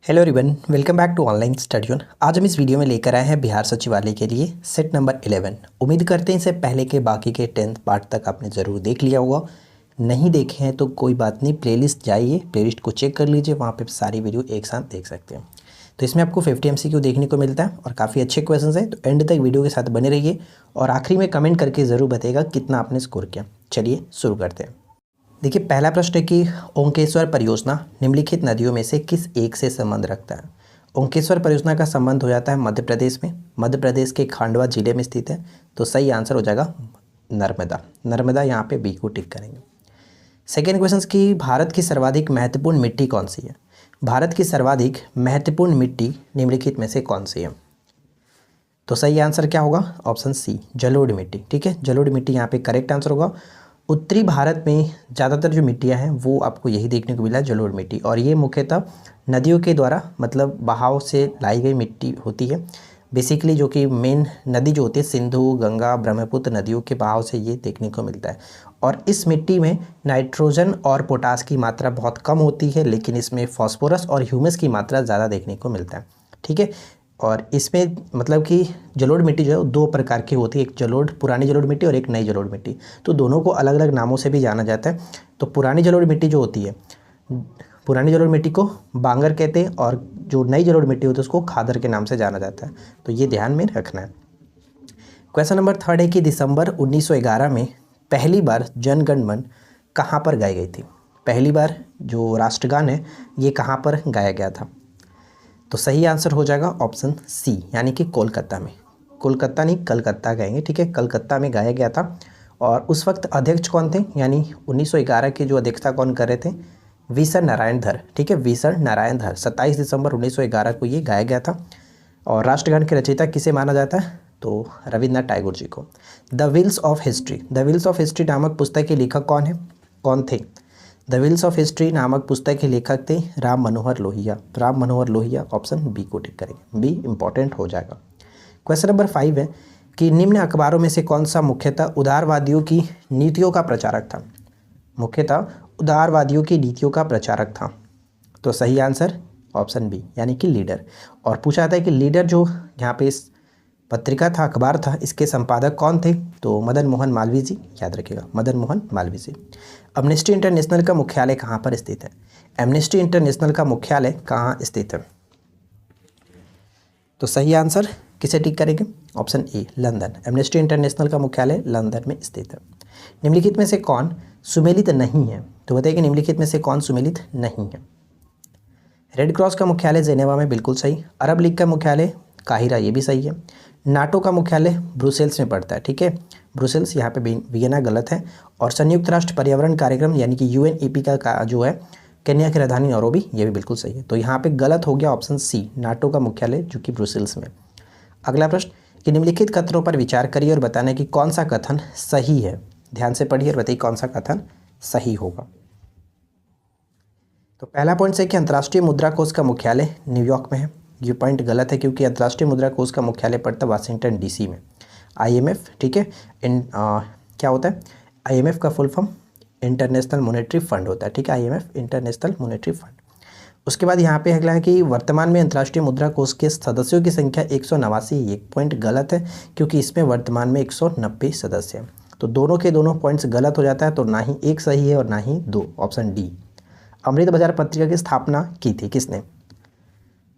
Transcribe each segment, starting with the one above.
Hello everyone, welcome back to online study on. आज हम इस वीडियो में लेकर आए हैं बिहार सचिवालय के लिए सेट नंबर 11। उम्मीद करते हैं इससे पहले के बाकी के 10th पार्ट तक आपने ज़रूर देख लिया होगा। नहीं देखे हैं तो कोई बात नहीं, प्लेलिस्ट जाइए, प्लेलिस्ट को चेक कर लीजिए, वहाँ पे सारी वीडियो एक साथ देख सकते हैं। तो इसमें आपको 50 MCQ देखने को मिलता है और काफ़ी अच्छे क्वेश्चन हैं। तो एंड तक वीडियो के साथ बने रहिए और आखिरी में कमेंट करके ज़रूर बताइएगा कितना आपने स्कोर किया। चलिए शुरू करते हैं। देखिए, पहला प्रश्न है कि ओंकेश्वर परियोजना निम्नलिखित नदियों में से किस एक से संबंध रखता है। ओंकेश्वर परियोजना का संबंध हो जाता है मध्य प्रदेश में, मध्य प्रदेश के खांडवा जिले में स्थित है। तो सही आंसर हो जाएगा नर्मदा। नर्मदा यहाँ पे बी को टिक करेंगे। सेकेंड क्वेश्चन की भारत की सर्वाधिक महत्वपूर्ण मिट्टी कौन सी है। भारत की सर्वाधिक महत्वपूर्ण मिट्टी निम्नलिखित में से कौन सी है। तो सही आंसर क्या होगा, ऑप्शन सी जलोढ़ मिट्टी। ठीक है, जलोढ़ मिट्टी यहाँ पे करेक्ट आंसर होगा। उत्तरी भारत में ज़्यादातर जो मिट्टियाँ हैं वो आपको यही देखने को मिला है, जलोढ़ मिट्टी। और ये मुख्यतः नदियों के द्वारा मतलब बहाव से लाई गई मिट्टी होती है। बेसिकली जो कि मेन नदी जो होती है सिंधु, गंगा, ब्रह्मपुत्र नदियों के बहाव से ये देखने को मिलता है। और इस मिट्टी में नाइट्रोजन और पोटास की मात्रा बहुत कम होती है, लेकिन इसमें फॉस्फोरस और ह्यूमस की मात्रा ज़्यादा देखने को मिलता है। ठीक है, और इसमें मतलब कि जलोढ़ मिट्टी जो है दो प्रकार की होती है, एक जलोढ़ पुरानी जलोढ़ मिट्टी और एक नई जलोढ़ मिट्टी। तो दोनों को अलग अलग नामों से भी जाना जाता है। तो पुरानी जलोढ़ मिट्टी जो होती है, पुरानी जलोढ़ मिट्टी को बांगर कहते हैं और जो नई जलोढ़ मिट्टी होती है उसको खादर के नाम से जाना जाता है। तो ये ध्यान में रखना है। क्वेश्चन नंबर 3 है कि दिसंबर 1911 में पहली बार जन गण मन कहाँ पर गाई गई थी। पहली बार जो राष्ट्रगान है ये कहाँ पर गाया गया था। तो सही आंसर हो जाएगा ऑप्शन सी, यानी कि कोलकाता में। कोलकाता नहीं, कलकत्ता कहेंगे। ठीक है, कलकत्ता में गाया गया था। और उस वक्त अध्यक्ष कौन थे, यानी 1911 की जो अध्यक्षता कौन कर रहे थे, वी सर नारायण धर। ठीक है, वी सर नारायण धर। 27 दिसंबर 1911 को ये गाया गया था। और राष्ट्रगान के रचयिता किसे माना जाता है, तो रविन्द्रनाथ टैगोर जी को। The wheels of history, the wheels of history नामक पुस्तक के लेखक कौन थे। द व्हील्स ऑफ हिस्ट्री नामक पुस्तक के लेखक थे राम मनोहर लोहिया। राम मनोहर लोहिया, ऑप्शन बी को टिक करेंगे, बी इंपॉर्टेंट हो जाएगा। क्वेश्चन नंबर 5 है कि निम्न अखबारों में से कौन सा मुख्यतः उदारवादियों की नीतियों का प्रचारक था। मुख्यतः उदारवादियों की नीतियों का प्रचारक था। तो सही आंसर ऑप्शन बी, यानी कि लीडर। और पूछा था कि लीडर जो यहाँ पे इस पत्रिका था, अखबार था, इसके संपादक कौन थे, तो मदन मोहन मालवीय जी। याद रखिएगा, मदन मोहन मालवीय जी। एमनेस्टी इंटरनेशनल का मुख्यालय कहाँ पर स्थित है। एमनेस्टी इंटरनेशनल का मुख्यालय कहाँ स्थित है। तो सही आंसर किसे टिक करेंगे, option A London. Amnesty international का मुख्यालय लंदन में स्थित है। निम्नलिखित में से कौन सुमेलित नहीं है। तो बताइए कि निम्नलिखित में से कौन सुमेलित नहीं है। रेड क्रॉस का मुख्यालय जेनेवा में, बिल्कुल सही। अरब लीग का मुख्यालय काहिरा, ये भी सही है। नाटो का मुख्यालय ब्रुसेल्स में पड़ता है। ठीक है, ब्रुसेल्स, यहाँ पे वियना गलत है। और संयुक्त राष्ट्र पर्यावरण कार्यक्रम यानी कि UNEP का जो है केन्या की राजधानी नैरोबी, ये भी बिल्कुल सही है। तो यहाँ पे गलत हो गया ऑप्शन सी, नाटो का मुख्यालय जो कि ब्रुसेल्स में। अगला प्रश्न कि निम्नलिखित कथनों पर विचार करिए और बताना कि कौन सा कथन सही है। ध्यान से पढ़िए और बताइए कौन सा कथन सही होगा। तो पहला पॉइंट है कि अंतर्राष्ट्रीय मुद्रा कोष का मुख्यालय न्यूयॉर्क में है। ये पॉइंट गलत है क्योंकि अंतर्राष्ट्रीय मुद्रा कोष का मुख्यालय पड़ता है वाशिंगटन DC में। IMF, ठीक है, क्या होता है IMF का full form international monetary fund होता है। ठीक है, IMF इंटरनेशनल मॉनेटरी फंड। उसके बाद यहाँ पे अगला है कि वर्तमान में अंतर्राष्ट्रीय मुद्रा कोष के सदस्यों की संख्या 189। एक पॉइंट गलत है क्योंकि इसमें वर्तमान में 190 सदस्य हैं। तो दोनों के दोनों पॉइंट्स गलत हो जाता है। तो ना ही एक सही है और ना ही दो, ऑप्शन डी। अमृत बाजार पत्रिका की स्थापना की थी किसने।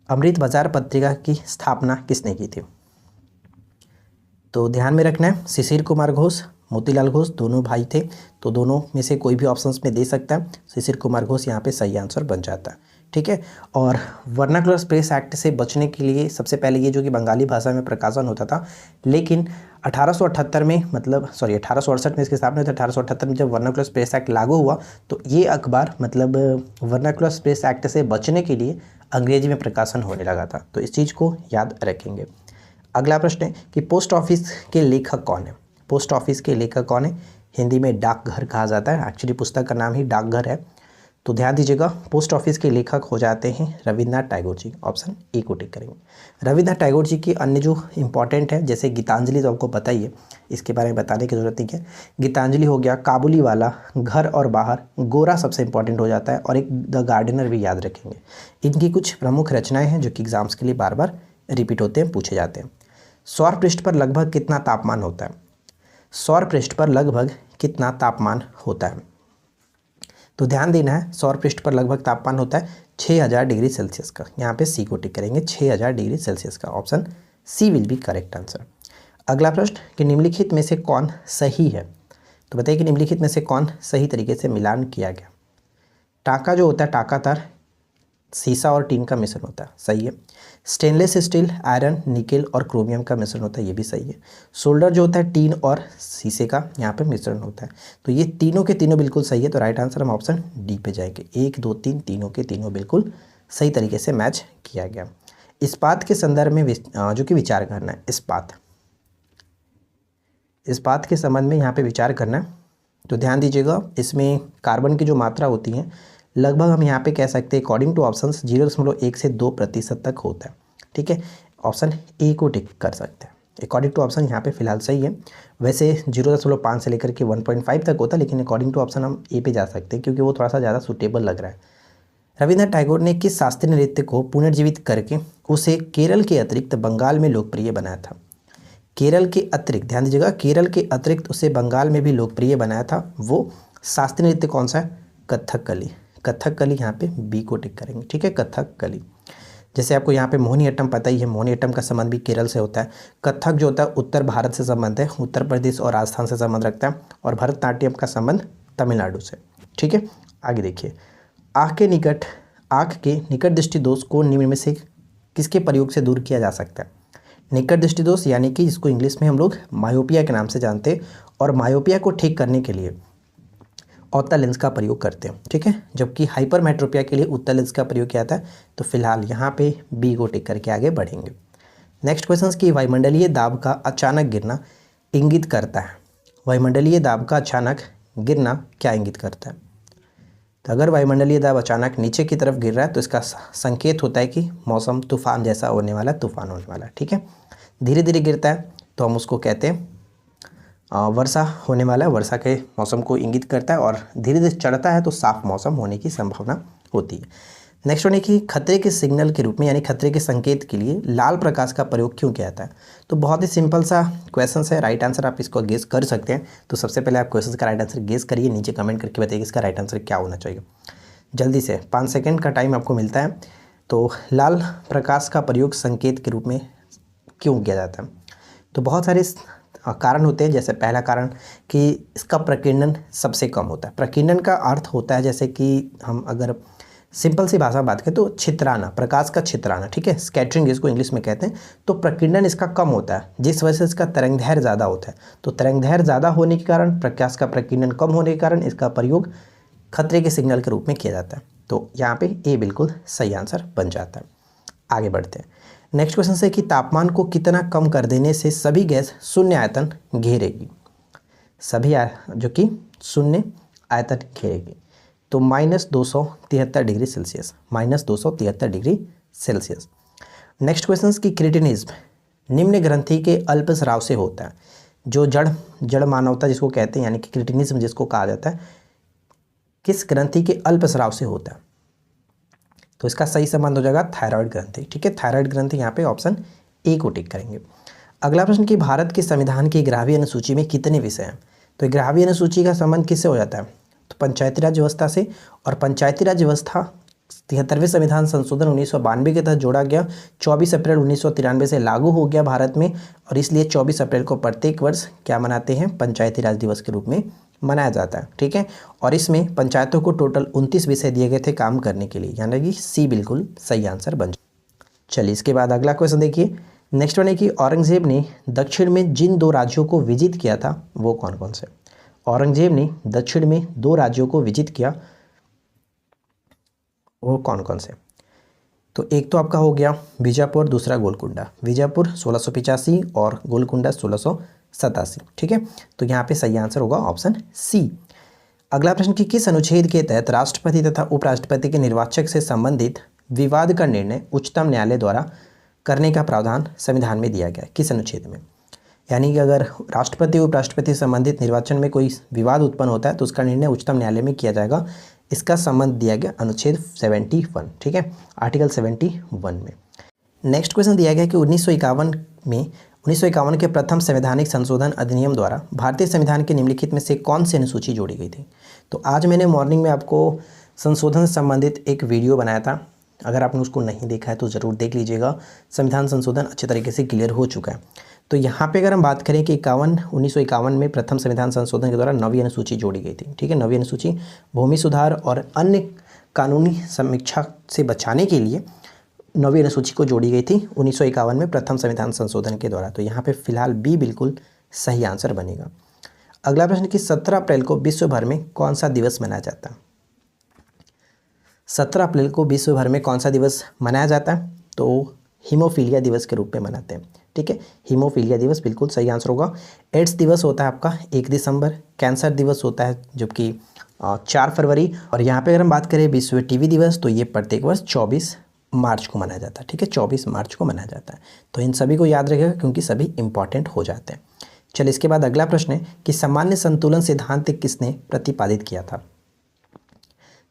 अमृत बाजार पत्रिका की स्थापना किसने की थी। तो ध्यान में रखना है, शिशिर कुमार घोष, मोतीलाल घोष दोनों भाई थे। तो दोनों में से कोई भी ऑप्शंस में दे सकता है। शिशिर कुमार घोष यहाँ पे सही आंसर बन जाता है। ठीक है, और वर्नाकुलर प्रेस एक्ट से बचने के लिए सबसे पहले ये जो कि बंगाली भाषा में प्रकाशन होता था, लेकिन 1878 में मतलब 1868 में इसकी स्थापना हुई थी। 1878 में जब वर्नाकुलर प्रेस एक्ट लागू हुआ तो ये अखबार मतलब वर्नाकुलर प्रेस एक्ट से बचने के लिए अंग्रेजी में प्रकाशन होने लगा था। तो इस चीज़ को याद रखेंगे। अगला प्रश्न है कि पोस्ट ऑफिस के लेखक कौन है। पोस्ट ऑफिस के लेखक कौन है, हिंदी में डाकघर कहा जाता है। एक्चुअली पुस्तक का नाम ही डाकघर है। तो ध्यान दीजिएगा, पोस्ट ऑफिस के लेखक हो जाते हैं रविन्द्रनाथ टैगोर जी। ऑप्शन ए को टिक करेंगे। रविन्द्रनाथ टैगोर जी की अन्य जो इंपॉर्टेंट है, जैसे गीतांजलि तो आपको पता ही है, इसके बारे में बताने की ज़रूरत नहीं है। गीतांजलि हो गया, काबुली वाला, घर और बाहर, गोरा सबसे इंपॉर्टेंट हो जाता है, और एक द गार्डनर भी याद रखेंगे। इनकी कुछ प्रमुख रचनाएँ हैं जो कि एग्जाम्स के लिए बार बार रिपीट होते हैं, पूछे जाते हैं। सौर पृष्ठ पर लगभग कितना तापमान होता है? सौर पृष्ठ पर लगभग कितना तापमान होता है? तो ध्यान देना है, सौर पृष्ठ पर लगभग तापमान होता है 6000 डिग्री सेल्सियस का। यहाँ पे सी को टिक करेंगे, 6000 डिग्री सेल्सियस का। Option C will be correct answer. अगला प्रश्न कि निम्नलिखित में से कौन सही है? तो बताइए कि निम्नलिखित में से कौन सही तरीके से मिलान किया गया? टाँका जो होता है, टाँका तार सीसा और टीन का मिश्रण होता है, सही है। स्टेनलेस स्टील, आयरन, निकेल और क्रोमियम का मिश्रण होता है, ये भी सही है। सोल्डर जो होता है टीन और शीशे का यहाँ पे मिश्रण होता है। तो ये तीनों के तीनों बिल्कुल सही है। तो राइट आंसर हम ऑप्शन डी पे जाएंगे। 1 2 3 तीनों के तीनों बिल्कुल सही तरीके से मैच किया गया। इस्पात के संदर्भ में जो कि विचार करना है, इस्पात के संबंध में यहाँ पे विचार करना है। तो ध्यान दीजिएगा, इसमें कार्बन की जो मात्रा होती है लगभग हम यहाँ पे कह सकते हैं अकॉर्डिंग टू ऑप्शंस 0.1 से 2% तक होता है, ठीक है। ऑप्शन ए को टिक कर सकते हैं। अकॉर्डिंग टू ऑप्शन यहाँ पे फिलहाल सही है। वैसे 0.5 से लेकर के 1.5 तक होता है, लेकिन अकॉर्डिंग टू ऑप्शन हम ए पे जा सकते हैं क्योंकि वो थोड़ा सा ज़्यादा सूटेबल लग रहा है। रविन्द्रनाथ टैगोर ने किस शास्त्रीय नृत्य को पुनर्जीवित करके उसे केरल के अतिरिक्त बंगाल में लोकप्रिय बनाया था? केरल के अतिरिक्त, ध्यान दीजिएगा, केरल के अतिरिक्त उसे बंगाल में भी लोकप्रिय बनाया था। वो शास्त्रीय नृत्य कौन सा है? कथकली। कथकली यहाँ पे बी को टिक करेंगे, ठीक है, कथकली। जैसे आपको यहाँ पे मोहिनीअट्टम पता ही है, मोहिनीअट्टम का संबंध भी केरल से होता है। कथक जो होता है उत्तर भारत से संबंध है, उत्तर प्रदेश और राजस्थान से संबंध रखता है। और भरतनाट्यम का संबंध तमिलनाडु से, ठीक है। आगे देखिए, आँख के निकट दृष्टि दोष को निम्न में से किसके प्रयोग से दूर किया जा सकता है? निकट दृष्टि दोष यानी कि जिसको इंग्लिश में हम लोग मायोपिया के नाम से जानते हैं, और मायोपिया को ठीक करने के लिए उत्तल लेंस का प्रयोग करते हैं, ठीक है। जबकि हाइपरमेट्रोपिया के लिए उत्तल लेंस का प्रयोग किया जाता है। तो फिलहाल यहाँ पे बी को टिक करके आगे बढ़ेंगे। नेक्स्ट क्वेश्चन की वायुमंडलीय दाब का अचानक गिरना इंगित करता है? वायुमंडलीय दाब का अचानक गिरना क्या इंगित करता है? तो अगर वायुमंडलीय दाब अचानक नीचे की तरफ गिर रहा है तो इसका संकेत होता है कि मौसम तूफान जैसा होने वाला है, तूफान होने वाला है, ठीक है। धीरे धीरे गिरता है तो हम उसको कहते हैं वर्षा होने वाला है, वर्षा के मौसम को इंगित करता है। और धीरे धीरे चढ़ता है तो साफ मौसम होने की संभावना होती है। नेक्स्ट वन है कि खतरे के सिग्नल के रूप में यानी खतरे के संकेत के लिए लाल प्रकाश का प्रयोग क्यों किया जाता है? तो बहुत ही सिंपल सा क्वेश्चन है, राइट आंसर आप इसको गेस कर सकते हैं। तो सबसे पहले आप क्वेश्चन का राइट आंसर गेस करिए, नीचे कमेंट करके बताइए इसका राइट आंसर क्या होना चाहिए। जल्दी से 5 सेकेंड का टाइम आपको मिलता है। तो लाल प्रकाश का प्रयोग संकेत के रूप में क्यों किया जाता है? तो बहुत सारे कारण होते हैं। जैसे पहला कारण कि इसका प्रकीर्णन सबसे कम होता है। प्रकीर्णन का अर्थ होता है जैसे कि हम अगर सिंपल सी भाषा में बात करें तो छितराना, प्रकाश का छितराना, ठीक है, स्कैटरिंग जिसको इंग्लिश में कहते हैं। तो प्रकीर्णन इसका कम होता है, जिस वजह से इसका तरंगदैर्घ्य ज़्यादा होता है। तो तरंगदैर्घ्य ज़्यादा होने के कारण, प्रकाश का प्रकीर्णन कम होने के कारण इसका प्रयोग खतरे के सिग्नल के रूप में किया जाता है। तो यहाँ पे ए बिल्कुल सही आंसर बन जाता है। आगे बढ़ते हैं। नेक्स्ट क्वेश्चन से कि तापमान को कितना कम कर देने से सभी गैस शून्य आयतन घेरेगी? सभी जो कि शून्य आयतन घेरेगी। तो -273 degree Celsius, -273 degree Celsius. Next question की क्रिटिनिज्म निम्न ग्रंथि के अल्पस्राव से होता है। जो जड़ मानवता जिसको कहते हैं यानी कि क्रिटिनिज्म जिसको कहा जाता है, किस ग्रंथि के अल्पस्राव से होता है? तो इसका सही संबंध हो जाएगा थायराइड ग्रंथि, ठीक है। थायराइड ग्रंथि यहाँ पे ऑप्शन ए को टिक करेंगे। अगला प्रश्न कि भारत के संविधान की 11वीं अनुसूची में कितने विषय हैं? तो 11वीं अनुसूची का संबंध किससे हो जाता है? तो पंचायती राज व्यवस्था से। और पंचायती राज व्यवस्था 73वें संविधान संशोधन 1992 के तहत जोड़ा गया। 24 अप्रैल 1993 से लागू हो गया भारत में, और इसलिए 24 अप्रैल को प्रत्येक वर्ष क्या मनाते हैं? पंचायती राज दिवस के रूप में मनाया जाता है, ठीक है। और इसमें पंचायतों को टोटल 29 विषय दिए गए थे काम करने के लिए, यानी कि सी बिल्कुल सही आंसर बन जाए। चलिए इसके बाद अगला क्वेश्चन देखिए। नेक्स्ट वन है कि औरंगजेब ने दक्षिण में जिन 2 राज्यों को विजित किया था वो कौन कौन से? औरंगजेब ने दक्षिण में 2 राज्यों को विजित किया, वो कौन कौन से? तो एक तो आपका हो गया बीजापुर, दूसरा गोलकुंडा। बीजापुर 1685 और गोलकुंडा 1687, ठीक है। तो यहाँ पे सही आंसर होगा ऑप्शन सी। अगला प्रश्न कि किस अनुच्छेद के तहत राष्ट्रपति तथा उपराष्ट्रपति के निर्वाचक से संबंधित विवाद का निर्णय उच्चतम न्यायालय द्वारा करने का प्रावधान संविधान में दिया गया? किस अनुच्छेद में? यानी कि अगर राष्ट्रपति उपराष्ट्रपति से संबंधित निर्वाचन में कोई विवाद उत्पन्न होता है तो उसका निर्णय उच्चतम न्यायालय में किया जाएगा। इसका संबंध दिया गया अनुच्छेद 71, ठीक है, आर्टिकल 71 में। नेक्स्ट क्वेश्चन दिया गया कि 1951 के प्रथम संवैधानिक संशोधन अधिनियम द्वारा भारतीय संविधान के निम्नलिखित में से कौन सी अनुसूची जोड़ी गई थी? तो आज मैंने मॉर्निंग में आपको संशोधन से संबंधित एक वीडियो बनाया था, अगर आपने उसको नहीं देखा है तो ज़रूर देख लीजिएगा। संविधान संशोधन अच्छे तरीके से क्लियर हो चुका है। तो यहाँ पे अगर हम बात करें कि 1951 में प्रथम संविधान संशोधन के द्वारा नवीं अनुसूची जोड़ी गई थी, ठीक है। नवीं अनुसूची भूमि सुधार और अन्य कानूनी समीक्षा से बचाने के लिए नवीं अनुसूची को जोड़ी गई थी 1951 में प्रथम संविधान संशोधन के द्वारा। तो यहाँ पे फिलहाल बी बिल्कुल सही आंसर बनेगा। अगला प्रश्न कि 17 अप्रैल को विश्व भर में कौन सा दिवस मनाया जाता है? 17 अप्रैल को विश्व भर में कौन सा दिवस मनाया जाता है? तो हीमोफीलिया दिवस के रूप में मनाते हैं, ठीक है। हीमोफीलिया दिवस बिल्कुल सही आंसर होगा। एड्स दिवस होता है आपका 1 दिसंबर। कैंसर दिवस होता है जो कि 4 फरवरी। और यहाँ पे अगर हम बात करें विश्व टीबी दिवस तो ये प्रत्येक वर्ष 24 मार्च को मनाया जाता है, ठीक है, 24 मार्च को मनाया जाता है। तो इन सभी को याद रखिएगा क्योंकि सभी इंपॉर्टेंट हो जाते हैं। चलिए इसके बाद अगला प्रश्न है कि सामान्य संतुलन सिद्धांत किसने प्रतिपादित किया था?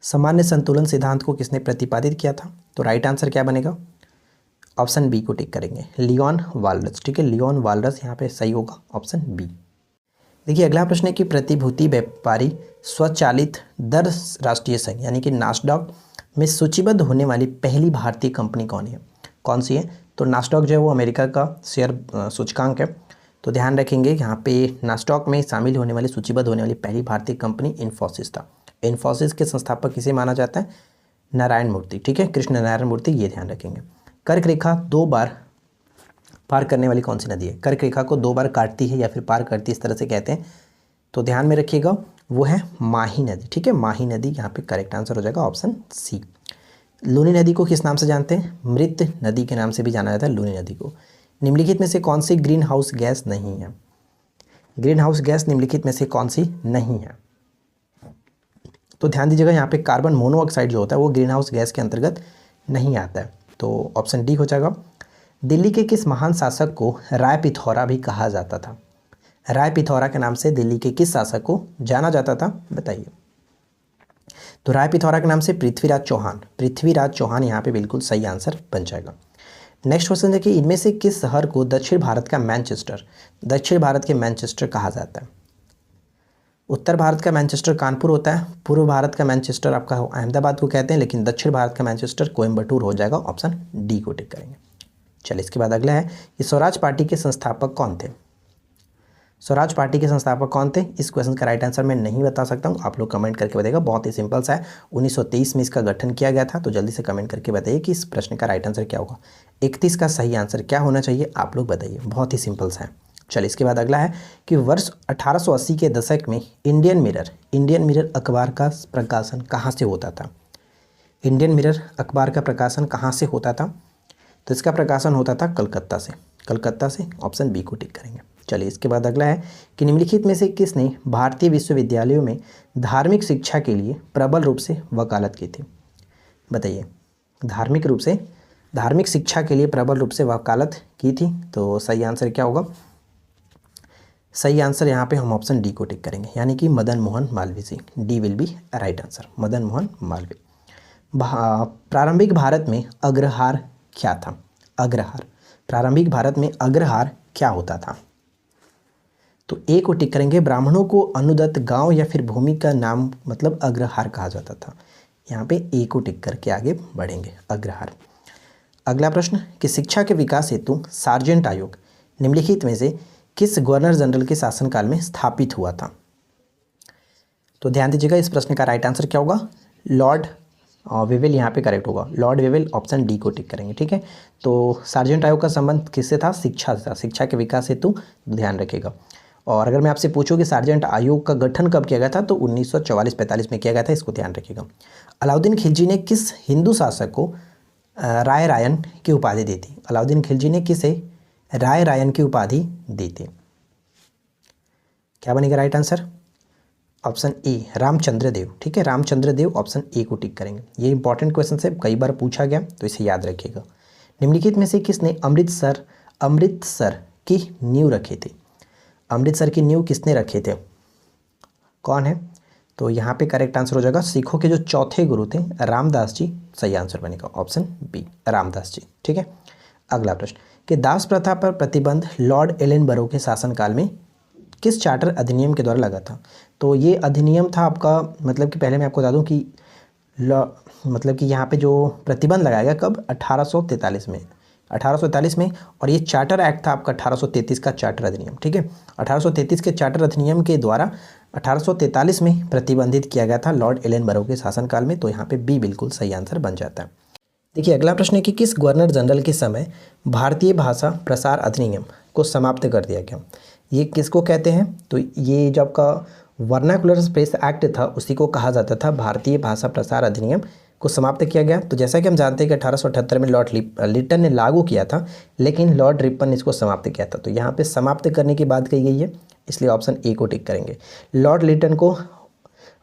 सामान्य संतुलन सिद्धांत को किसने प्रतिपादित किया था? तो राइट आंसर क्या बनेगा? ऑप्शन बी को टिक करेंगे, लियोन वालरस, ठीक है, लियोन वालरस यहाँ पे सही होगा, ऑप्शन बी। देखिए अगला प्रश्न है कि प्रतिभूति व्यापारी स्वचालित दर राष्ट्रीय संघ यानी कि नास्डॉक में सूचीबद्ध होने वाली पहली भारतीय कंपनी कौन सी है? तो नास्डॉक जो है वो अमेरिका का शेयर सूचकांक है। तो ध्यान रखेंगे यहाँ पे नास्डॉक में शामिल होने वाली सूचीबद्ध होने वाली पहली भारतीय कंपनी इन्फोसिस था। इन्फोसिस के संस्थापक किसे माना जाता है? नारायण मूर्ति, ठीक है, कृष्ण नारायण मूर्ति, ये ध्यान रखेंगे। कर्क रेखा 2 बार पार करने वाली कौन सी नदी है? कर्क रेखा को 2 बार काटती है या फिर पार करती है, इस तरह से कहते हैं। तो ध्यान में रखिएगा वो है माही नदी, ठीक है, माही नदी यहाँ पे करेक्ट आंसर हो जाएगा, ऑप्शन सी। लूनी नदी को किस नाम से जानते हैं? मृत नदी के नाम से भी जाना जाता है लूनी नदी को। निम्नलिखित में से कौन सी ग्रीन हाउस गैस नहीं है? ग्रीन हाउस गैस निम्नलिखित में से कौन सी नहीं है? तो ध्यान दीजिएगा यहाँ पे कार्बन मोनोऑक्साइड जो होता है वो ग्रीन हाउस गैस के अंतर्गत नहीं आता है। तो ऑप्शन डी हो जाएगा। दिल्ली के किस महान शासक को राय पिथौरा भी कहा जाता था? राय पिथौरा के नाम से दिल्ली के किस शासक को जाना जाता था, बताइए। तो राय पिथौरा के नाम से पृथ्वीराज चौहान यहाँ पे बिल्कुल सही आंसर बन जाएगा। नेक्स्ट क्वेश्चन देखिए, इनमें से किस शहर को दक्षिण भारत के मैनचेस्टर कहा जाता है? उत्तर भारत का मैनचेस्टर कानपुर होता है, पूर्व भारत का मैनचेस्टर आपका अहमदाबाद को कहते हैं, लेकिन दक्षिण भारत का मैनचेस्टर कोयम्बटूर हो जाएगा, ऑप्शन डी को टिक करेंगे। चलिए इसके बाद अगला है कि स्वराज पार्टी के संस्थापक कौन थे? इस क्वेश्चन का राइट आंसर मैं नहीं बता सकता हूँ, आप लोग कमेंट करके बताइएगा। बहुत ही सिंपल सा है, 1923 में इसका गठन किया गया था। तो जल्दी से कमेंट करके बताइए कि इस प्रश्न का राइट आंसर क्या होगा। 31 का सही आंसर क्या होना चाहिए, आप लोग बताइए, बहुत ही सिंपल सा है। चलिए इसके बाद अगला है कि वर्ष 1880 के दशक में इंडियन मिरर अखबार का प्रकाशन कहाँ से होता था? इंडियन मिरर अखबार का प्रकाशन कहाँ से होता था? तो इसका प्रकाशन होता था कलकत्ता से, ऑप्शन बी को टिक करेंगे। चलिए इसके बाद अगला है कि निम्नलिखित में से किसने भारतीय विश्वविद्यालयों में धार्मिक शिक्षा के लिए प्रबल रूप से वकालत की थी? बताइए, धार्मिक शिक्षा के लिए प्रबल रूप से वकालत की थी। तो सही आंसर क्या होगा? सही आंसर यहाँ पे हम ऑप्शन डी को टिक करेंगे, यानी कि Madan Mohan Malaviya ji. D will be right answer, Madan Mohan Malaviya. प्रारंभिक भारत में अग्रहार क्या था? प्रारंभिक भारत में अग्रहार क्या होता था? तो ए को टिक करेंगे, ब्राह्मणों को अनुदत्त गांव या फिर भूमि का नाम मतलब अग्रहार कहा जाता था। यहाँ पे ए को टिक करके आगे बढ़ेंगे, अग्रहार। अगला प्रश्न कि शिक्षा के विकास हेतु सार्जेंट आयोग निम्नलिखित में से किस गवर्नर जनरल के शासनकाल में स्थापित हुआ था? तो ध्यान दीजिएगा, इस प्रश्न का राइट आंसर क्या होगा? लॉर्ड वेवेल यहाँ पे करेक्ट होगा, लॉर्ड वेवेल, ऑप्शन डी को टिक करेंगे, ठीक है। तो सार्जेंट आयोग का संबंध किससे था? शिक्षा से था, शिक्षा के विकास हेतु ध्यान रखिएगा। और अगर मैं आपसे पूछूं कि सार्जेंट आयोग का गठन कब किया गया था, तो 1944-45 में किया गया था, इसको ध्यान रखिएगा। अलाउद्दीन खिलजी ने किस हिंदू शासक को राय रायन की उपाधि दी थी? अलाउद्दीन खिलजी ने किसे राय रायन की उपाधि दी थी? क्या बनेगा right answer? Option A Ramchandra Dev. ठीक है, रामचंद्र देव, ऑप्शन ए को टिक करेंगे। ये इंपॉर्टेंट क्वेश्चन है, कई बार पूछा गया तो इसे याद रखिएगा। निम्नलिखित में से किसने अमृतसर की नींव रखी थी? अमृतसर की नींव किसने रखे थे, कौन है? तो यहाँ पे करेक्ट आंसर हो जाएगा सिखों के जो चौथे गुरु थे रामदास जी, सही आंसर बनेगा ऑप्शन बी रामदास जी। ठीक है, अगला प्रश्न कि दास प्रथा पर प्रतिबंध लॉर्ड एलनबरो के शासनकाल में किस चार्टर अधिनियम के द्वारा लगा था? तो ये अधिनियम था आपका, मतलब कि पहले मैं आपको बता दूं कि मतलब कि यहाँ पे जो प्रतिबंध लगाया गया कब, 1843 में, 1843 में। और ये चार्टर एक्ट था आपका 1833 का चार्टर अधिनियम। ठीक है, 1833 के चार्टर अधिनियम के द्वारा 1843 में प्रतिबंधित किया गया था लॉर्ड एलनबरो के शासनकाल में। तो यहाँ पे बी बिल्कुल सही आंसर बन जाता है। देखिए अगला प्रश्न है कि किस गवर्नर जनरल के समय भारतीय भाषा प्रसार अधिनियम को समाप्त कर दिया गया? ये किसको कहते हैं? तो ये जब का वर्नाकुलर स्पेस एक्ट था उसी को कहा जाता था भारतीय भाषा प्रसार अधिनियम को समाप्त किया गया। तो जैसा कि हम जानते हैं कि 1878 में लॉर्ड लिटन ने लागू किया था, लेकिन लॉर्ड रिपन ने इसको समाप्त किया था। तो यहाँ पे समाप्त करने की बात कही गई है, इसलिए ऑप्शन ए को टिक करेंगे। लॉर्ड लिटन को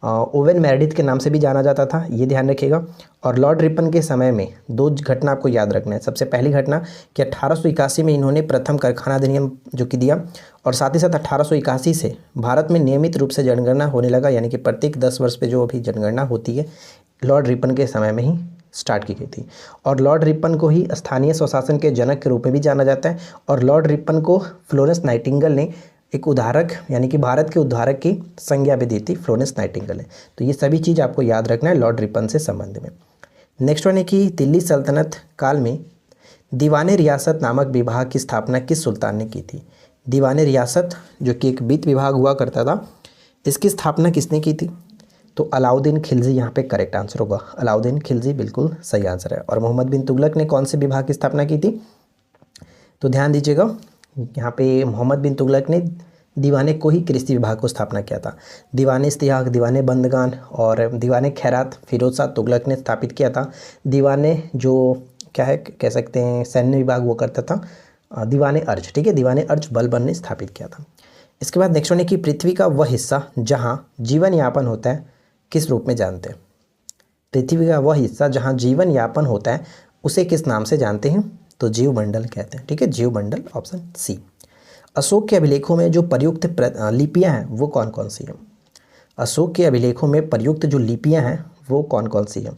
ओवेन मेरेडिथ के नाम से भी जाना जाता था, ये ध्यान रखिएगा। और लॉर्ड रिपन के समय में दो घटना आपको याद रखना है। सबसे पहली घटना कि 1881 में इन्होंने प्रथम कारखाना अधिनियम जो कि दिया, और साथ ही साथ 1881 से भारत में नियमित रूप से जनगणना होने लगा, यानी कि प्रत्येक 10 वर्ष पे जो अभी जनगणना होती है लॉर्ड रिपन के समय में ही स्टार्ट की गई थी। और लॉर्ड रिपन को ही स्थानीय स्वशासन के जनक के रूप में भी जाना जाता है। और लॉर्ड रिपन को फ्लोरेंस नाइटिंगेल ने एक उद्धारक, यानी कि भारत के उद्धारक की संज्ञा भी दी थी, फ्लोरेंस नाइटिंगेल ने। तो ये सभी चीज़ आपको याद रखना है लॉर्ड रिपन से संबंध में। नेक्स्ट वन है कि दिल्ली सल्तनत काल में दीवाने रियासत नामक विभाग की स्थापना किस सुल्तान ने की थी? दीवाने रियासत जो कि एक वित्त विभाग हुआ करता था, इसकी स्थापना किसने की थी? तो अलाउद्दीन खिलजी यहाँ पे करेक्ट आंसर होगा। अलाउद्दीन खिलजी बिल्कुल सही आंसर है। और मोहम्मद बिन तुगलक ने कौन से विभाग की स्थापना की थी? तो ध्यान दीजिएगा, यहाँ पे मोहम्मद बिन तुगलक ने दीवाने को ही कृषि विभाग को स्थापना किया था। दीवाने इस्तिहाक, दीवाने बंदगान और दीवाने खैरात फिरोज शाह तुगलक ने स्थापित किया था। दीवाने जो क्या है कह सकते हैं सैन्य विभाग वो करता था दीवाने अर्ज। ठीक है, दीवाने अर्ज बलबन ने स्थापित किया था। इसके बाद नेक्स्ट वन है कि पृथ्वी का वह हिस्सा जहाँ जीवन यापन होता है किस रूप में जानते हैं? पृथ्वी का वह हिस्सा जहाँ जीवन यापन होता है उसे किस नाम से जानते हैं? तो जीवमंडल कहते हैं। ठीक है, जीवमंडल, ऑप्शन सी। अशोक के अभिलेखों में जो प्रयुक्त लिपियाँ हैं वो कौन कौन सी हैं? अशोक के अभिलेखों में प्रयुक्त जो लिपियाँ हैं वो कौन कौन सी हैं?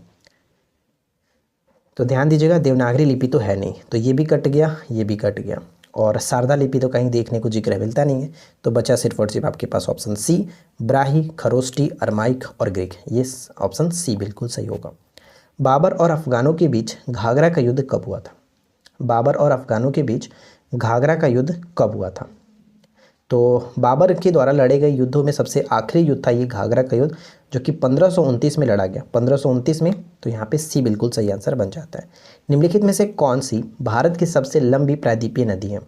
तो ध्यान दीजिएगा, देवनागरी लिपि तो है नहीं, तो ये भी कट गया, ये भी कट गया। और शारदा लिपि तो कहीं देखने को जिक्र मिलता नहीं है। तो बचा सिर्फ और सिर्फ आपके पास option C, Brahui, Kharosthi, Aramaic और ग्रीक। ये ऑप्शन सी बिल्कुल सही होगा। बाबर और अफगानों के बीच घाघरा का युद्ध कब हुआ था? बाबर और अफगानों के बीच घाघरा का युद्ध कब हुआ था? तो बाबर के द्वारा लड़े गए युद्धों में सबसे आखिरी युद्ध था ये घाघरा का युद्ध, जो कि 1529 में लड़ा गया, 1529 में। तो यहाँ पे सी बिल्कुल सही आंसर बन जाता है। निम्नलिखित में से कौन सी भारत की सबसे लंबी प्रायद्वीपीय नदी है?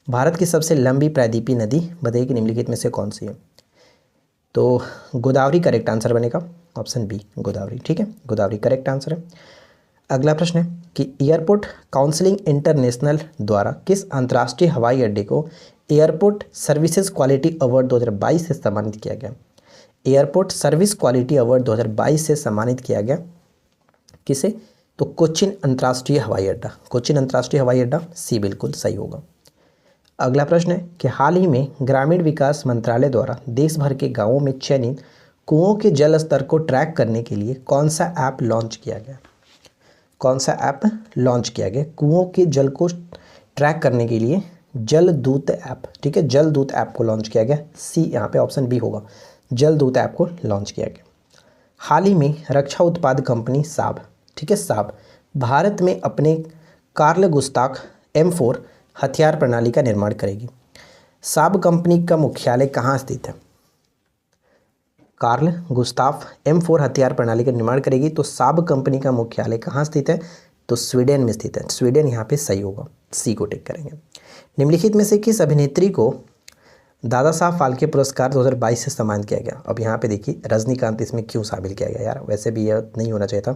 भारत की सबसे लंबी प्रायद्वीपीय नदी बताइए कि निम्नलिखित में से कौन सी है? तो गोदावरी करेक्ट आंसर बनेगा, ऑप्शन बी गोदावरी। ठीक है, गोदावरी करेक्ट आंसर है। अगला प्रश्न है कि एयरपोर्ट काउंसिलिंग इंटरनेशनल द्वारा किस अंतर्राष्ट्रीय हवाई अड्डे को एयरपोर्ट सर्विसेज क्वालिटी अवार्ड 2022 से सम्मानित किया गया? एयरपोर्ट सर्विस क्वालिटी अवार्ड 2022 से सम्मानित किया गया किसे? तो कोचिन अंतर्राष्ट्रीय हवाई अड्डा। कोचिन अंतर्राष्ट्रीय हवाई अड्डा, सी बिल्कुल सही होगा। अगला प्रश्न है कि हाल ही में ग्रामीण विकास मंत्रालय द्वारा देश भर के गाँवों में चयनित कुओं के जल स्तर को ट्रैक करने के लिए कौन सा ऐप लॉन्च किया गया? कौन सा ऐप लॉन्च किया गया कुओं के जल को ट्रैक करने के लिए? जल दूत ऐप। ठीक है, जल दूत ऐप को लॉन्च किया गया, सी यहाँ पे ऑप्शन बी होगा, जल दूत ऐप को लॉन्च किया गया। हाल ही में रक्षा उत्पाद कंपनी साब, ठीक है साब, भारत में अपने कार्ल गुस्ताफ M4 हथियार प्रणाली का निर्माण करेगी। साब कंपनी का मुख्यालय कहाँ स्थित है? कार्ल गुस्ताफ M4 हथियार प्रणाली का निर्माण करेगी, तो साब कंपनी का मुख्यालय कहाँ स्थित है? तो स्वीडन में स्थित है। स्वीडन यहाँ पे सही होगा, सी को टिक करेंगे। निम्नलिखित में से किस अभिनेत्री को दादा साहब फाल्के पुरस्कार 2022 से सम्मानित किया गया? अब यहाँ पे देखिए रजनीकांत इसमें क्यों शामिल किया गया यार, वैसे भी यह नहीं होना चाहिए था।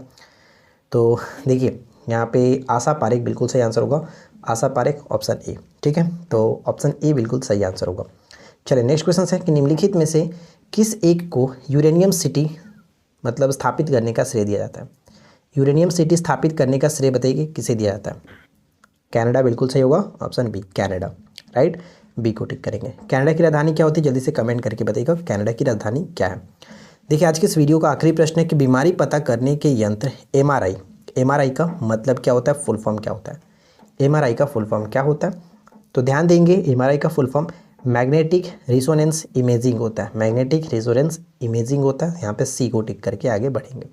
तो देखिए यहाँ पे आशा पारेख बिल्कुल सही आंसर होगा, आशा पारेख ऑप्शन ए। ठीक है, तो ऑप्शन ए बिल्कुल सही आंसर होगा। चलिए नेक्स्ट क्वेश्चन है कि निम्नलिखित में से किस एक को यूरेनियम सिटी मतलब स्थापित करने का श्रेय दिया जाता है? यूरेनियम सिटी स्थापित करने का श्रेय बताइए किसे दिया जाता है? कनाडा बिल्कुल सही होगा, option B Canada, right, B को टिक करेंगे। कनाडा की राजधानी क्या होती है? जल्दी से कमेंट करके बताइएगा कनाडा की राजधानी क्या है। देखिए आज के इस वीडियो का आखिरी प्रश्न है कि बीमारी पता करने के यंत्र एमआरआई, एमआरआई का मतलब क्या होता है, फुल फॉर्म क्या होता है? एमआरआई का फुल फॉर्म क्या होता है? तो ध्यान देंगे, एमआरआई का full form magnetic resonance imaging होता है, मैग्नेटिक रिजोनेंस इमेजिंग होता है। यहाँ पे सी को टिक करके आगे बढ़ेंगे,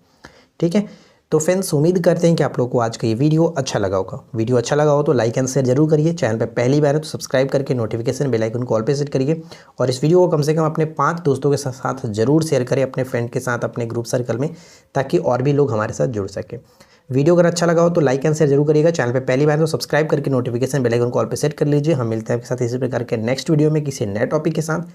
ठीक है। तो फ्रेंड्स उम्मीद करते हैं कि आप लोगों को आज का ये वीडियो अच्छा लगा होगा। वीडियो अच्छा लगा हो तो लाइक एंड शेयर जरूर करिए। चैनल पे पहली बार है तो सब्सक्राइब करके नोटिफिकेशन बेल आइकन को ऑल पे सेट करिए और इस वीडियो को कम से कम अपने 5 दोस्तों के साथ जरूर शेयर करें, अपने फ्रेंड के साथ, अपने ग्रुप सर्कल में, ताकि और भी लोग हमारे साथ जुड़ सकें। वीडियो अगर अच्छा लगा हो तो लाइक एंड शेयर जरूर करिएगा। चैनल पे पहली बार है तो सब्सक्राइब करके नोटिफिकेशन बेल आइकन को ऑल पे सेट कर लीजिए। हम मिलते हैं आपके साथ इसी प्रकार के नेक्स्ट वीडियो में किसी नए टॉपिक के साथ।